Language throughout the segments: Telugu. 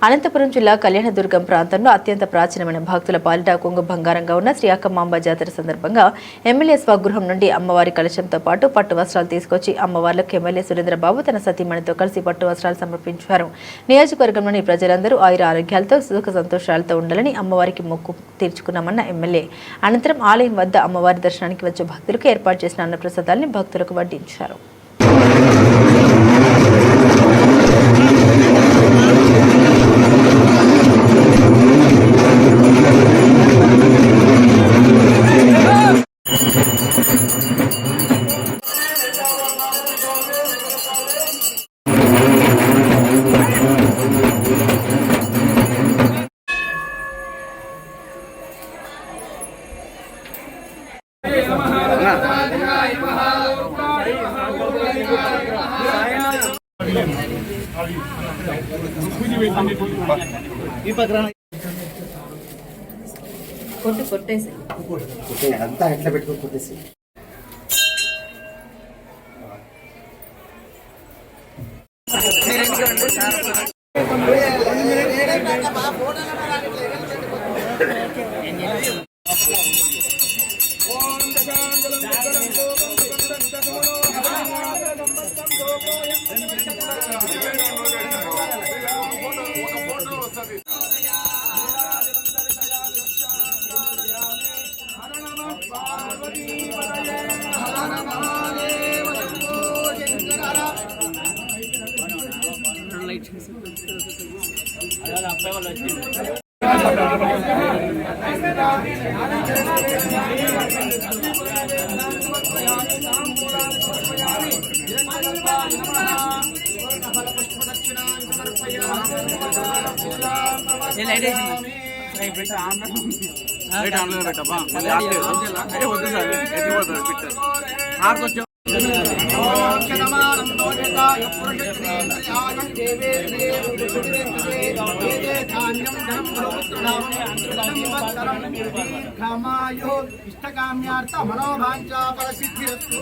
అనంతపురం జిల్లా కళ్యాణదుర్గం ప్రాంతంలో అత్యంత ప్రాచీనమైన భక్తుల పాలిట కొంగు బంగారంగా ఉన్న శ్రీ అక్కమాంబ జాతర సందర్భంగా ఎమ్మెల్యే స్వగృహం నుండి అమ్మవారి కలశంతో పాటు పట్టు వస్త్రాలు తీసుకొచ్చి అమ్మవార్లకు ఎమ్మెల్యే సురేంద్రబాబు తన సతీమణితో కలిసి పట్టు వస్త్రాలు సమర్పించారు. నియోజకవర్గంలోని ప్రజలందరూ ఆయుర ఆరోగ్యాలతో సుఖ సంతోషాలతో ఉండాలని అమ్మవారికి మొక్కు తీర్చుకున్నామన్న ఎమ్మెల్యే అనంతరం ఆలయం వద్ద అమ్మవారి దర్శనానికి వచ్చే భక్తులకు ఏర్పాటు చేసిన అన్నప్రసాదాన్ని భక్తులకు వడ్డించారు. కొట్టేసి అంతా ఎట్లా పెట్టుకో కొట్టేసి ఇష్టకామ్యార్థ మనోభాంచ ఫలసిద్ధిరస్తు.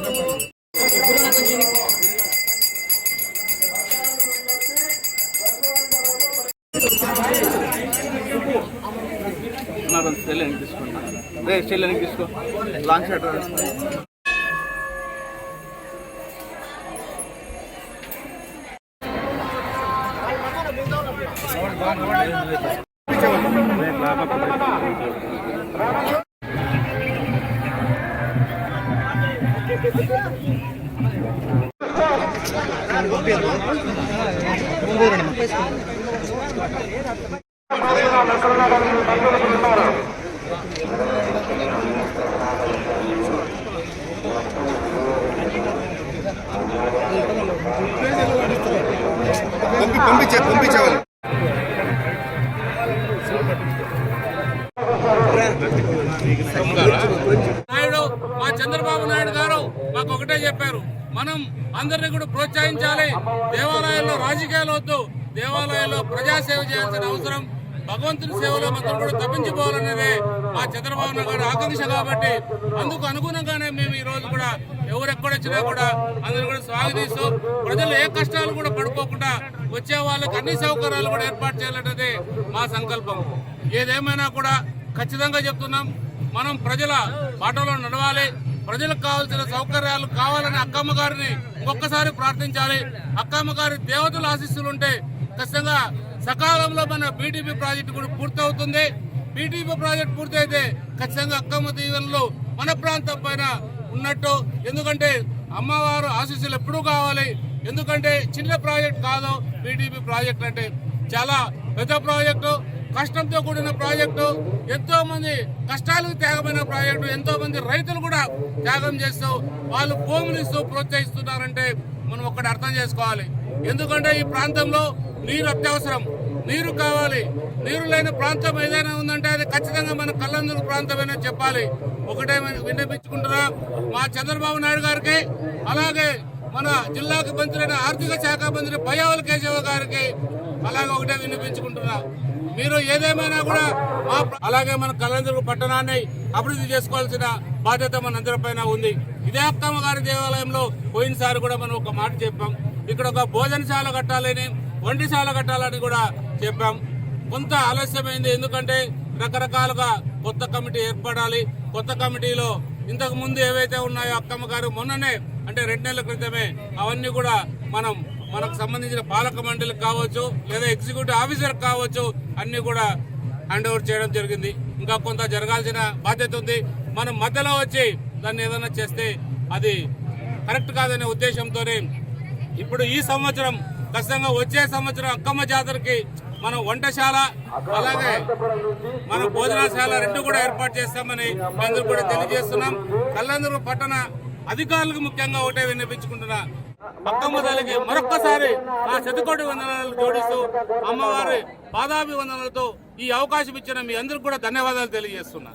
తీసుకో లాంగ్ షాట్ పంపించేవాళ్ళు మా చంద్రబాబు నాయుడు గారు మాకు ఒకటే చెప్పారు, మనం అందరినీ కూడా ప్రోత్సహించాలి, దేవాలయాల్లో రాజకీయాలు వద్దు, దేవాలయాల్లో ప్రజాసేవ చేయాల్సిన అవసరం, భగవంతుని సేవలో మనం కూడా తప్పించిపోవాలనేదే మా చంద్రబాబు నాయుడు గారి ఆకాంక్ష. కాబట్టి అందుకు అనుగుణంగానే మేము ఈ రోజు కూడా ఎవరెక్కడొచ్చినా కూడా అందరూ కూడా స్వాగతిస్తూ ప్రజలు ఏ కష్టాలు కూడా పడుకోకుండా వచ్చే వాళ్ళకి అన్ని సౌకర్యాలు కూడా ఏర్పాటు చేయాలనేది మా సంకల్పం. ఏదేమైనా కూడా ఖచ్చితంగా చెప్తున్నాం, మనం ప్రజల బాటలో నడవాలి, ప్రజలకు కావాల్సిన సౌకర్యాలు కావాలని అక్కమ్మ గారిని ఇంకొకసారి ప్రార్థించాలి. అక్కమ్మ గారి దేవతల ఆశీస్సులు ఉంటే ఖచ్చితంగా సకాలంలో మన బీటీపీ ప్రాజెక్టు కూడా పూర్తవుతుంది. బీటీపీ ప్రాజెక్టు పూర్తయితే ఖచ్చితంగా అక్కమ్మ దీవెనలు మన ప్రాంతం పైన ఉన్నట్టు. ఎందుకంటే అమ్మవారు ఆశీస్సులు ఎప్పుడూ కావాలి, ఎందుకంటే చిన్న ప్రాజెక్ట్ కాదు. బీటీపీ ప్రాజెక్ట్ అంటే చాలా పెద్ద ప్రాజెక్టు, కష్టంతో కూడిన ప్రాజెక్టు, ఎంతో మంది కష్టాలకు త్యాగమైన ప్రాజెక్టు, ఎంతో మంది రైతులు కూడా త్యాగం చేస్తూ వాళ్ళు భూములు ఇస్తూ ప్రోత్సహిస్తున్నారంటే మనం ఒక్కటి అర్థం చేసుకోవాలి. ఎందుకంటే ఈ ప్రాంతంలో నీరు అత్యవసరం, నీరు కావాలి. నీరు లేని ప్రాంతం ఏదైనా ఉందంటే అది ఖచ్చితంగా మన కళ్యాణదుర్గం ప్రాంతమైనా చెప్పాలి. ఒకటే విన్నపించుకుంటున్నా మా చంద్రబాబు నాయుడు గారికి, అలాగే మన జిల్లాకు మంత్రి ఆర్థిక శాఖ మంత్రి పయ్యావుల కేశవ గారికి అలాగే ఒకటే వినిపించుకుంటున్నా, మీరు ఏదేమైనా కూడా అలాగే మన కళ్యాణదుర్గం పట్టణాన్ని అభివృద్ధి చేసుకోవాల్సిన బాధ్యత మనందరిపైన ఉంది. ఇదే అక్కమ్మ గారి దేవాలయంలో పోయినసారి కూడా మనం ఒక మాట చెప్పాం, ఇక్కడ ఒక భోజనశాల కట్టాలని, వంటశాల కట్టాలని కూడా చెప్పాం. కొంత ఆలస్యమైంది. ఎందుకంటే రకరకాలుగా కొత్త కమిటీ ఏర్పడాలి. కొత్త కమిటీలో ఇంతకు ముందు ఏవైతే ఉన్నాయో అక్కమ్మ గారు మొన్ననే అంటే 2 నెలల క్రితమే అవన్నీ కూడా మనకు సంబంధించిన పాలక మండలికి కావచ్చు లేదా ఎగ్జిక్యూటివ్ ఆఫీసర్ కావచ్చు అన్ని కూడా హ్యాండ్ ఓవర్ చేయడం జరిగింది. ఇంకా కొంత జరగాల్సిన బాధ్యత ఉంది. మనం మధ్యలో వచ్చి దాన్ని ఏదైనా చేస్తే అది కరెక్ట్ కాదనే ఉద్దేశంతోనే ఇప్పుడు ఈ సంవత్సరం ఖచ్చితంగా వచ్చే సంవత్సరం అక్కమ్మ జాతరకి మనం వంటశాల అలాగే మన భోజనశాల 2 కూడా ఏర్పాటు చేస్తామని అందరూ కూడా తెలియజేస్తున్నాం. కల్లందరూ పట్టణ అధికారులకు ముఖ్యంగా ఒకటే విన్నపించుకుంటున్నా, అక్కమ్మ తల్లికి మరొక్కసారి ఆ శతకోటి వందనాలు జోడిస్తూ అమ్మవారి పాదాభివందనలతో ఈ అవకాశం ఇచ్చిన మీ అందరికీ కూడా ధన్యవాదాలు తెలియజేస్తున్నా.